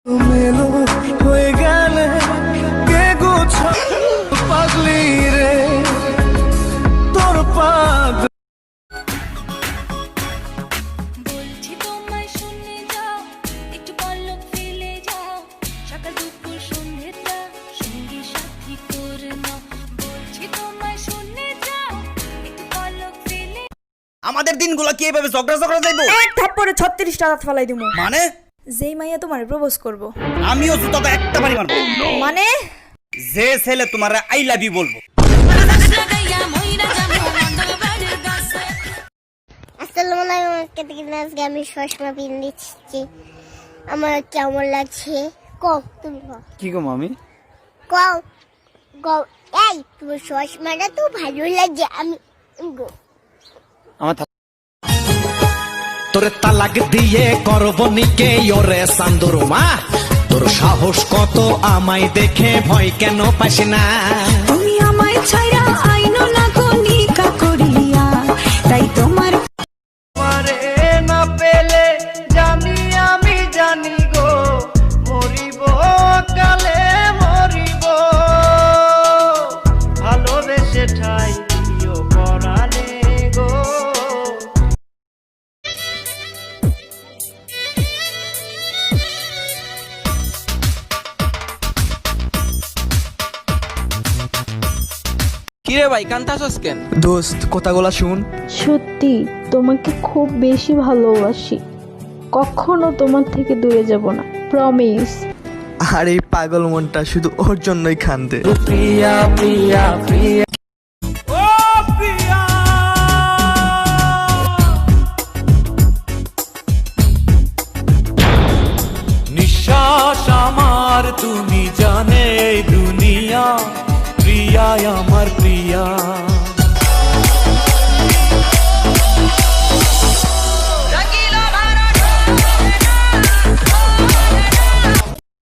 মেলো হয়ে গেলে কে গোছা পাগলি রে তোর পাগ বলছি তোমায় শুনে যাও একটু পলক ফেলে যাও সকাল দুপুর সন্ধ্যেটা সঙ্গী সাথী করে নাও বলছি তোমায় শুনে যাও একটু পলক ফেলে আমাদের দিনগুলো কি এভাবে ঝগড়া যাইবো? এক থাপ্পড়ে 36টা দাঁত ফালাই দিমু। মানে যেই মাইয়া তোমারে প্রপোজ করব। আমিও জুতাটা একটা বাড়ি মারবো। মানে যে ছেলে তোমারে আই লাভ ইউ বলবো। লাগাইয়া মইরা যাবো মন্দল বাড়ির গাছে আসসালামু আলাইকুম। আজকে আমি চশমা পিন্দিছি, আমার কেমন লাগছে কও তুমি কও। কি গো মামি? কও কও। এই তোমার চশমাটা তো ভালো লাগছে। আমি আমার তোরে তালাক দিয়ে করব নিকে ওরে সান্দুরমা তোর সাহস কত আমায় দেখে ভয় কেন পাস না তুমি আমায় ছাইরা আইনো না গনিকা করিয়া তাই তোমার মারে না পেলে জানি আমি জানি গো মরিব কালে মরিব ভালোবেসে ঠাই দিও পরাণে গো। কিরে ভাই কান্তাছস কেন? দোস্ত কথাগুলা শুন। সত্যি তোমাকে খুব বেশি ভালোবাসি, কখনো তোমার থেকে দূরে যাব না, প্রমিস। আর এই পাগল মনটা শুধু ওর জন্যই খান্দে। প্রিয়া প্রিয়া প্রিয়া ও প্রিয়া নিঃশ্বাস আমার তুমি জানে দুনিয়া প্রিয়া আমার প্রিয়া।